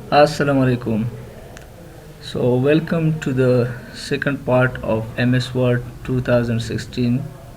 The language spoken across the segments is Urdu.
Assalamu alaikum. So welcome to the second part of MS Word 2016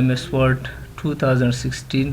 MS Word 2016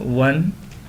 1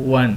1,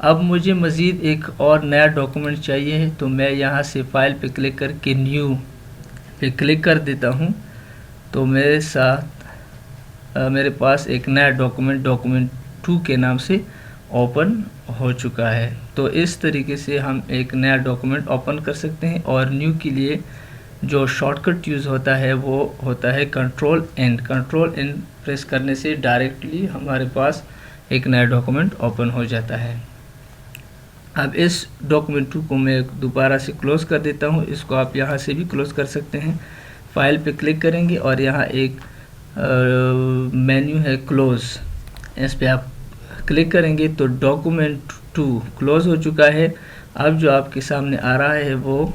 اب مجھے مزید ایک اور نیا ڈاکومنٹ چاہیے ہے، تو میں یہاں سے فائل پہ کلک کر کے نیو پہ کلک کر دیتا ہوں، تو میرے پاس ایک نیا ڈاکومنٹ 2 کے نام سے اوپن ہو چکا ہے۔ تو اس طریقے سے ہم ایک نیا ڈاکومنٹ اوپن کر سکتے ہیں، اور نیو کے لیے جو شارٹ کٹ یوز ہوتا ہے وہ ہوتا ہے کنٹرول این پریس کرنے سے ڈائریکٹلی ہمارے پاس ایک نیا ڈاکومنٹ اوپن ہو جاتا ہے۔ اب اس ڈاکومنٹ 2 کو میں دوبارہ سے کلوز کر دیتا ہوں، اس کو آپ یہاں سے بھی کلوز کر سکتے ہیں۔ فائل پہ کلک کریں گے اور یہاں ایک مینیو ہے کلوز، اس پہ آپ کلک کریں گے تو ڈاکومنٹ 2 کلوز ہو چکا ہے۔ اب جو آپ کے سامنے آ رہا ہے وہ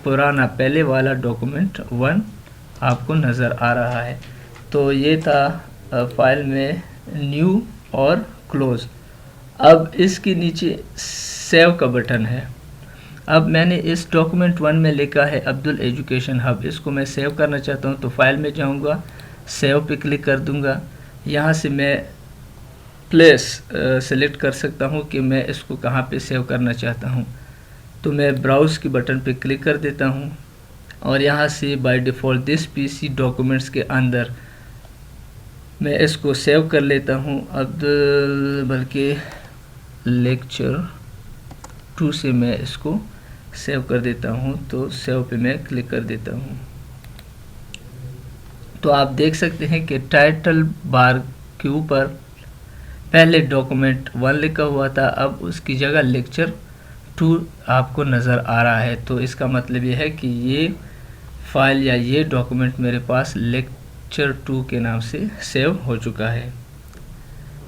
پرانا پہلے والا ڈاکومنٹ 1 آپ کو نظر آ رہا ہے۔ تو یہ تھا فائل میں نیو اور کلوز۔ اب اس کے نیچے سیو کا بٹن ہے۔ اب میں نے اس ڈاکومنٹ 1 میں لکھا ہے عبدل ایجوکیشن ہب، اس کو میں سیو کرنا چاہتا ہوں، تو فائل میں جاؤں گا، سیو پہ کلک کر دوں گا۔ یہاں سے میں پلیس سلیکٹ کر سکتا ہوں کہ میں اس کو کہاں پہ سیو کرنا چاہتا ہوں، تو میں براؤز کے بٹن پہ کلک کر دیتا ہوں، اور یہاں سے by default this P C documents کے اندر میں اس کو سیو کر لیتا ہوں، بلکہ لیکچر 2 سے میں اس کو سیو کر دیتا ہوں، تو سیو پہ میں کلک کر دیتا ہوں۔ تو آپ دیکھ سکتے ہیں کہ ٹائٹل بار کے اوپر پہلے ڈاکومنٹ 1 لکھا ہوا تھا، اب اس کی جگہ لیکچر 2 آپ کو نظر آ رہا ہے۔ تو اس کا مطلب یہ ہے کہ یہ فائل یا یہ ڈاکومنٹ میرے پاس لیکچر 2 کے نام سے سیو ہو چکا ہے۔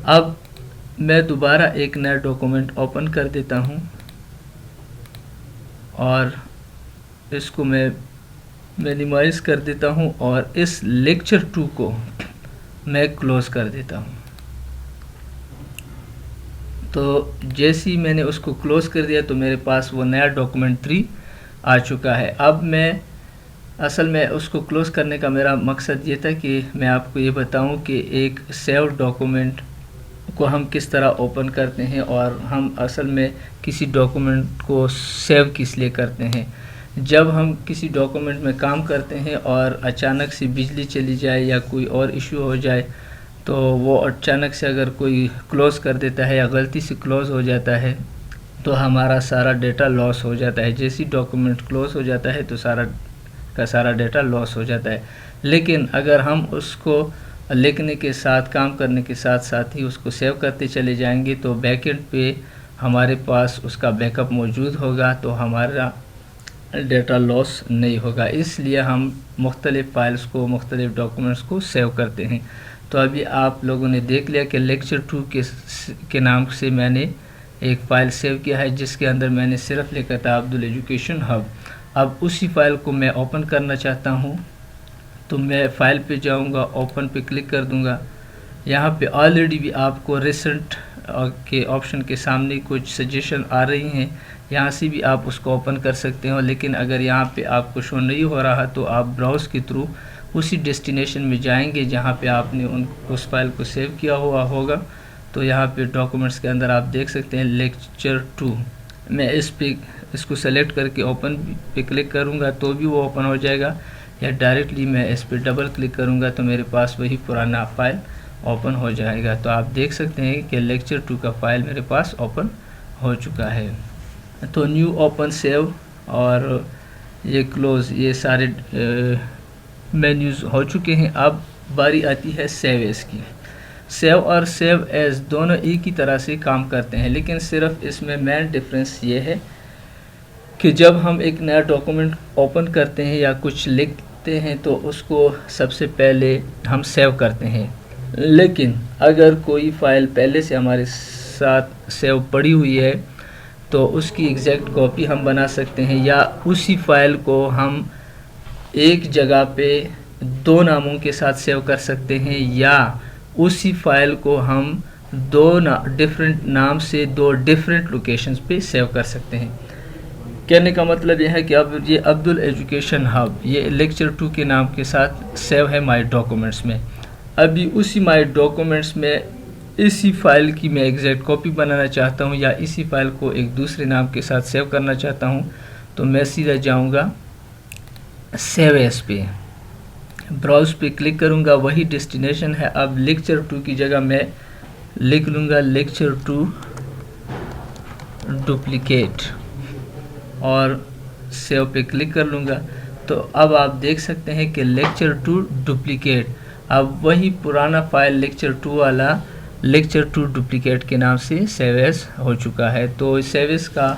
اب میں دوبارہ ایک نیا ڈاکومنٹ اوپن کر دیتا ہوں، اور اس کو میں مینیمائز کر دیتا ہوں، اور اس لیکچر 2 کو میں کلوز کر دیتا ہوں۔ تو جیسے ہی میں نے اس کو کلوز کر دیا تو میرے پاس وہ نیا ڈاکومنٹ 3 آ چکا ہے۔ اب اصل میں اس کو کلوز کرنے کا میرا مقصد یہ تھا کہ میں آپ کو یہ بتاؤں کہ ایک سیو ڈاکومنٹ کو ہم کس طرح اوپن کرتے ہیں، اور ہم اصل میں کسی ڈاکومنٹ کو سیو کس لیے کرتے ہیں۔ جب ہم کسی ڈاکومنٹ میں کام کرتے ہیں اور اچانک سے بجلی چلی جائے یا کوئی اور ایشو ہو جائے، تو وہ اچانک سے اگر کوئی کلوز کر دیتا ہے یا غلطی سے کلوز ہو جاتا ہے تو ہمارا سارا ڈیٹا لاس ہو جاتا ہے۔ جیسی ڈاکومنٹ کلوز ہو جاتا ہے تو سارا ڈیٹا لاس ہو جاتا ہے۔ لیکن اگر ہم اس کو لکھنے کے ساتھ، کام کرنے کے ساتھ ساتھ ہی اس کو سیو کرتے چلے جائیں گے تو بیک اینڈ پہ ہمارے پاس اس کا بیک اپ موجود ہوگا، تو ہمارا ڈیٹا لاس نہیں ہوگا۔ اس لیے ہم مختلف فائلز کو، مختلف ڈاکومنٹس کو سیو کرتے ہیں۔ تو ابھی آپ لوگوں نے دیکھ لیا کہ لیکچر 2 کے نام سے میں نے ایک فائل سیو کیا ہے، جس کے اندر میں نے صرف لکھا تھا عبدل ایجوکیشن ہب۔ اب اسی فائل کو میں اوپن کرنا چاہتا ہوں، تو میں فائل پہ جاؤں گا، اوپن پہ کلک کر دوں گا۔ یہاں پہ آلریڈی بھی آپ کو ریسنٹ کے آپشن کے سامنے کچھ سجیشن آ رہی ہیں، یہاں سے بھی آپ اس کو اوپن کر سکتے ہو، لیکن اگر یہاں پہ آپ کو شو نہیں ہو رہا تو آپ براؤز کے تھرو اسی ڈیسٹینیشن میں جائیں گے جہاں پہ آپ نے اس فائل کو سیو کیا ہوا ہوگا۔ تو یہاں پہ ڈاکومنٹس کے اندر آپ دیکھ سکتے ہیں لیکچر 2، میں اس کو سلیکٹ کر کے اوپن پہ کلک کروں گا تو بھی وہ اوپن ہو جائے گا، یا ڈائریکٹلی میں اس پہ ڈبل کلک کروں گا تو میرے پاس وہی پرانا فائل اوپن ہو جائے گا۔ تو آپ دیکھ سکتے ہیں کہ لیکچر 2 کا فائل میرے پاس اوپن ہو چکا ہے۔ تو نیو، اوپن، سیو اور یہ کلوز، یہ سارے مینیوز ہو چکے ہیں۔ اب باری آتی ہے سیو ایز کی۔ سیو اور سیو ایز دونوں ایک ہی طرح سے کام کرتے ہیں، لیکن صرف اس میں مین ڈفرینس یہ ہے کہ جب ہم ایک نیا ڈاکومنٹ اوپن کرتے ہیں یا کچھ لکھتے ہیں تو اس کو سب سے پہلے ہم سیو کرتے ہیں، لیکن اگر کوئی فائل پہلے سے ہمارے ساتھ سیو پڑی ہوئی ہے تو اس کی ایگزیکٹ کاپی ہم بنا سکتے ہیں، یا اسی فائل کو ہم ایک جگہ پہ 2 ناموں کے ساتھ سیو کر سکتے ہیں، یا اسی فائل کو ہم 2 ڈیفرنٹ نام سے 2 ڈیفرنٹ لوکیشنز پہ سیو کر سکتے ہیں۔ کہنے کا مطلب یہ ہے کہ اب یہ عبدل ایجوکیشن ہب یہ لیکچر 2 کے نام کے ساتھ سیو ہے مائی ڈاکومنٹس میں۔ ابھی اسی مائی ڈاکومنٹس میں اسی فائل کی میں ایگزیکٹ کاپی بنانا چاہتا ہوں یا اسی فائل کو ایک دوسرے نام کے ساتھ سیو کرنا چاہتا ہوں تو میں سیدھا جاؤں گا سیو ایز پہ، براؤز پہ کلک کروں گا، وہی ڈیسٹینیشن ہے۔ اب لیکچر 2 کی جگہ میں لکھ لوں گا لیکچر 2 ڈپلیکیٹ اور سیو پہ کلک کر لوں گا۔ تو اب آپ دیکھ سکتے ہیں کہ لیکچر 2 ڈپلیکیٹ اب وہی پرانا فائل لیکچر 2 والا لیکچر 2 ڈپلیکیٹ کے نام سے سیو ایز ہو چکا ہے۔ تو سیو ایز کا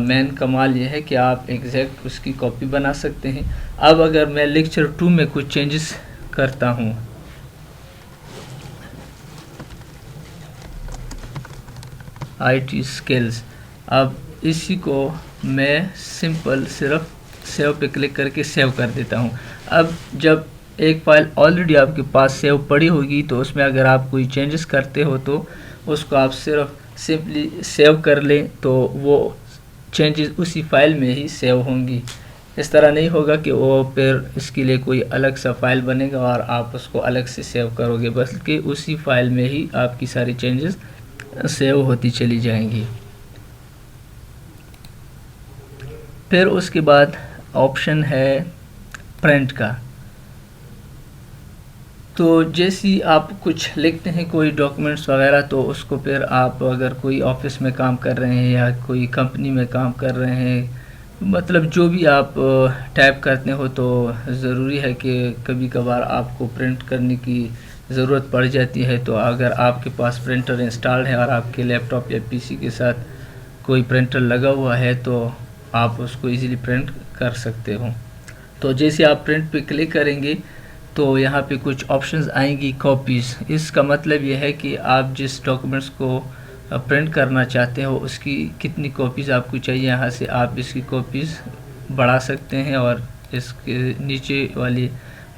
مین کمال یہ ہے کہ آپ ایگزیکٹ اس کی کاپی بنا سکتے ہیں۔ اب اگر میں لیکچر 2 میں کچھ چینجز کرتا ہوں، آئی ٹی اسکلز، اب اسی کو میں سمپل صرف سیو پہ کلک کر کے سیو کر دیتا ہوں۔ اب جب ایک فائل آلریڈی آپ کے پاس سیو پڑی ہوگی تو اس میں اگر آپ کوئی چینجز کرتے ہو تو اس کو آپ صرف سمپلی سیو کر لیں تو وہ چینجز اسی فائل میں ہی سیو ہوں گی۔ اس طرح نہیں ہوگا کہ وہ پھر اس کے لیے کوئی الگ سا فائل بنے گا اور آپ اس کو الگ سے سیو کرو گے، بلکہ اسی فائل میں ہی آپ کی ساری چینجز سیو ہوتی چلی جائیں گی۔ پھر اس کے بعد آپشن ہے پرنٹ کا۔ تو جیسی آپ کچھ لکھتے ہیں کوئی ڈاکومنٹس وغیرہ تو اس کو پھر آپ اگر کوئی آفس میں کام کر رہے ہیں یا کوئی کمپنی میں کام کر رہے ہیں، مطلب جو بھی آپ ٹائپ کرتے ہو تو ضروری ہے کہ کبھی کبھار آپ کو پرنٹ کرنے کی ضرورت پڑ جاتی ہے۔ تو اگر آپ کے پاس پرنٹر انسٹالڈ ہے اور آپ کے لیپ ٹاپ یا پی سی کے ساتھ کوئی پرنٹر لگا ہوا ہے تو آپ اس کو ایزیلی پرنٹ کر سکتے ہو۔ تو جیسے آپ پرنٹ پہ کلک کریں گے تو یہاں پہ کچھ آپشنز آئیں گی کاپیز۔ اس کا مطلب یہ ہے کہ آپ جس ڈاکومنٹس کو پرنٹ کرنا چاہتے ہو اس کی کتنی کاپیز آپ کو چاہیے، یہاں سے آپ اس کی کاپیز بڑھا سکتے ہیں اور اس کے نیچے والی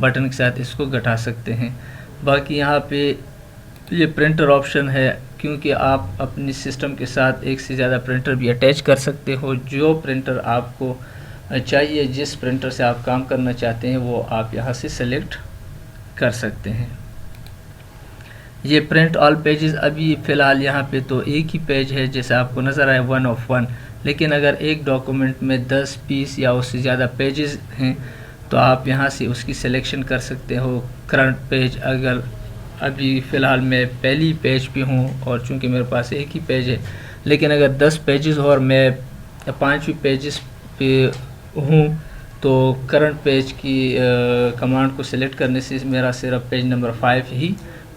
بٹن کے ساتھ اس کو گھٹا سکتے ہیں۔ باقی یہاں پہ یہ پرنٹر آپشن ہے کیونکہ آپ اپنی سسٹم کے ساتھ ایک سے زیادہ پرنٹر بھی اٹیچ کر سکتے ہو۔ جو پرنٹر آپ کو چاہیے، جس پرنٹر سے آپ کام کرنا چاہتے ہیں وہ آپ یہاں سے سلیکٹ کر سکتے ہیں۔ یہ پرنٹ آل پیجز ابھی فی الحال یہاں پہ تو ایک ہی پیج ہے جیسے آپ کو نظر آئے 1 of 1، لیکن اگر ایک ڈاکومنٹ میں 10 20 یا اس سے زیادہ پیجز ہیں تو آپ یہاں سے اس کی سلیکشن کر سکتے ہو۔ کرنٹ پیج اگر ابھی فی الحال میں پہلی پیج پہ ہوں اور چونکہ میرے پاس ایک ہی پیج ہے، لیکن اگر 10 پیجز ہو اور میں 5ویں پیجز پہ ہوں تو کرنٹ پیج کی کمانڈ کو سلیکٹ کرنے سے میرا صرف پیج نمبر 5 ہی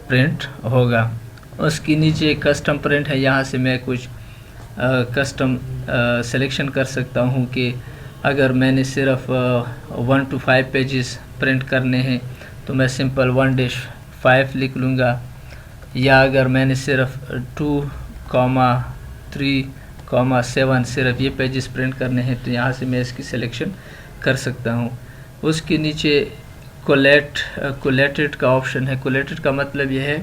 پرنٹ ہوگا۔ اس کے نیچے کسٹم پرنٹ ہے، یہاں سے میں کچھ کسٹم سلیکشن کر سکتا ہوں کہ اگر میں نے صرف 1 to 5 پیجز پرنٹ کرنے ہیں تو میں سمپل 1-5 لکھ لوں گا، یا اگر میں نے صرف 2,3,7 صرف یہ پیجز پرنٹ کرنے ہیں تو یہاں سے میں اس کی سلیکشن کر سکتا ہوں۔ اس کے نیچے کولیٹڈ کا آپشن ہے۔ کولیٹڈ کا مطلب یہ ہے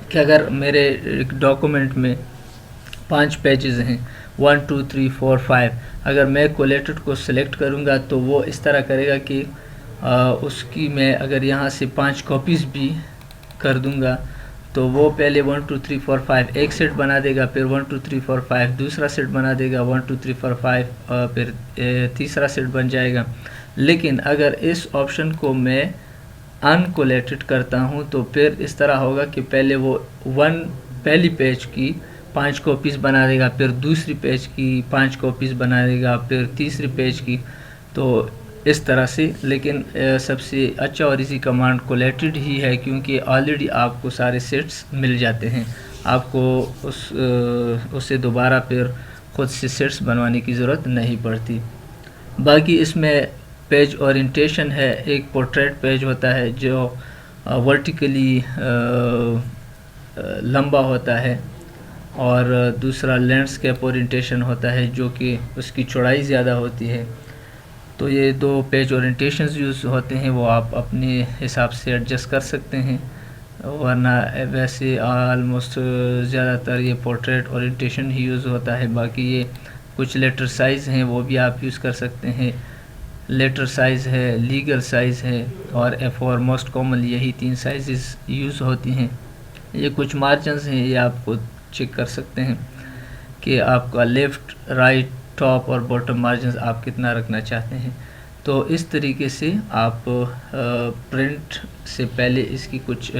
کہ اگر میرے ڈاکومنٹ میں 5 پیجز ہیں 1 2 3 4 5، اگر میں کولیٹڈ کو سلیکٹ کروں گا تو وہ اس طرح کرے گا کہ اس کی میں اگر یہاں سے 5 کاپیز بھی کر دوں گا تو وہ پہلے 1 2 3 4 5 ایک سیٹ بنا دے گا، پھر 1 2 3 4 5 دوسرا سیٹ بنا دے گا، 1 2 3 4 5 پھر تیسرا سیٹ بن جائے گا۔ لیکن اگر اس آپشن کو میں ان کولیٹڈ کرتا ہوں تو پھر اس طرح ہوگا کہ پہلے وہ پہلی پیج کی 5 کاپیز بنا دے گا، پھر دوسری پیج کی 5 کاپیز بنا دے گا، پھر تیسری پیج کی، تو اس طرح سے۔ لیکن سب سے اچھا اور ایزی کمانڈ کولیٹڈ ہی ہے کیونکہ آلریڈی آپ کو سارے سیٹس مل جاتے ہیں، آپ کو اسے دوبارہ پھر خود سے سیٹس بنوانے کی ضرورت نہیں پڑتی۔ باقی اس میں پیج اورینٹیشن ہے، ایک پورٹریٹ پیج ہوتا ہے جو ورٹیکلی لمبا ہوتا ہے، اور دوسرا لینڈسکیپ اورینٹیشن ہوتا ہے جو کہ اس کی چوڑائی زیادہ ہوتی ہے۔ تو یہ 2 پیج اورینٹیشنز یوز ہوتے ہیں، وہ آپ اپنے حساب سے ایڈجسٹ کر سکتے ہیں، ورنہ ویسے آلموسٹ زیادہ تر یہ پورٹریٹ اورینٹیشن ہی یوز ہوتا ہے۔ باقی یہ کچھ لیٹر سائز ہیں وہ بھی آپ یوز کر سکتے ہیں، لیٹر سائز ہے، لیگل سائز ہے، اور A4 موسٹ کامن، یہی 3 سائزز یوز ہوتی ہیں۔ یہ کچھ مارجنز ہیں، یہ آپ کو چیک کر سکتے ہیں کہ آپ کا لیفٹ، رائٹ، ٹاپ اور باٹم مارجنز آپ کتنا رکھنا چاہتے ہیں۔ تو اس طریقے سے آپ پرنٹ سے پہلے اس کی کچھ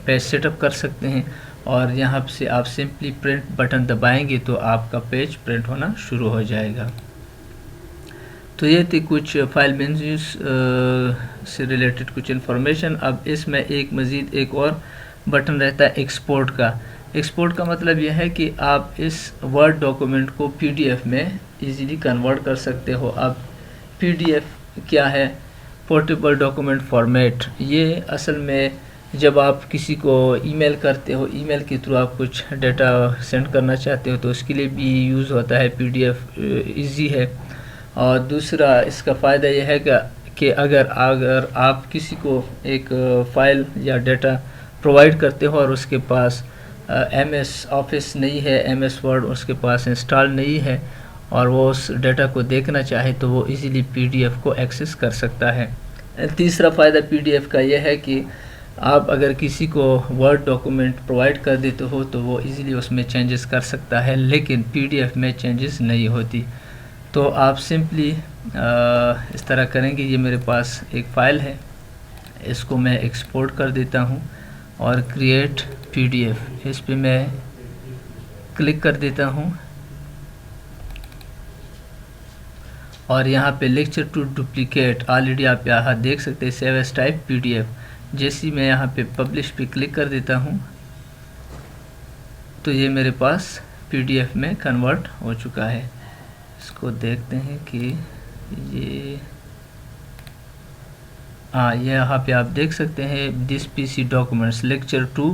پیج سیٹ اپ کر سکتے ہیں، اور یہاں سے آپ سمپلی پرنٹ بٹن دبائیں گے تو آپ کا پیج پرنٹ ہونا شروع ہو جائے گا۔ تو یہ تھی کچھ فائل مینیوز سے ریلیٹڈ کچھ انفارمیشن۔ اب اس میں مزید ایک اور بٹن رہتا ہے ایکسپورٹ کا۔ ایکسپورٹ کا مطلب یہ ہے کہ آپ اس ورڈ ڈاکومنٹ کو پی ڈی ایف میں ایزیلی کنورٹ کر سکتے ہو۔ اب پی ڈی ایف کیا ہے؟ Portable document format. یہ اصل میں جب آپ کسی کو ای میل کرتے ہو، ای میل کے تھرو آپ کچھ ڈیٹا سینڈ کرنا چاہتے ہو تو اس کے لیے بھی یوز ہوتا ہے۔ پی ڈی ایف ایزی ہے۔ اور دوسرا اس کا فائدہ یہ ہے کہ اگر آپ کسی کو ایک فائل یا ڈیٹا پرووائڈ کرتے ہو اور اس کے پاس ایم ایس آفس نہیں ہے، ایم ایس ورڈ اس کے پاس انسٹال نہیں ہے، اور وہ اس ڈیٹا کو دیکھنا چاہے تو وہ ایزیلی پی ڈی ایف کو ایکسس کر سکتا ہے۔ تیسرا فائدہ پی ڈی ایف کا یہ ہے کہ آپ اگر کسی کو ورڈ ڈاکومنٹ پرووائڈ کر دیتے ہو تو وہ ایزیلی اس میں چینجز کر سکتا ہے، لیکن پی ڈی ایف میں چینجز نہیں ہوتی۔ تو آپ سمپلی اس طرح کریں گے۔ یہ میرے پاس ایک فائل ہے، اس کو میں ایکسپورٹ کر دیتا ہوں اور کریٹ پی ڈی ایف اس پہ میں کلک کر دیتا ہوں، اور یہاں پہ لیکچر ٹو ڈپلیکیٹ آلریڈی آپ یہاں دیکھ سکتے ہیں، save as type P D F. جیسی میں یہاں پہ پبلش پہ کلک کر دیتا ہوں تو یہ میرے پاس پی ڈی ایف میں کنورٹ ہو چکا ہے۔ اس کو دیکھتے ہیں کہ یہ یہاں پہ آپ دیکھ سکتے ہیں دس پی سی ڈاکومنٹس لیکچر 2،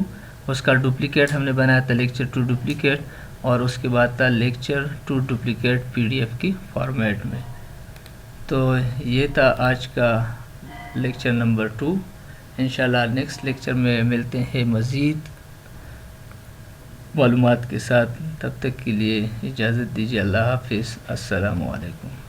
اس کا ڈپلیکیٹ ہم نے بنایا تھا لیکچر 2 ڈپلیکیٹ، اور اس کے بعد تھا lecture 2 duplicate P D F کی فارمیٹ میں۔ تو یہ تھا آج کا لیکچر نمبر 2۔ انشاءاللہ نیکسٹ لیکچر میں ملتے ہیں مزید معلومات کے ساتھ۔ تب تک کے لیے اجازت دیجیے۔ اللہ حافظ۔ السلام علیکم۔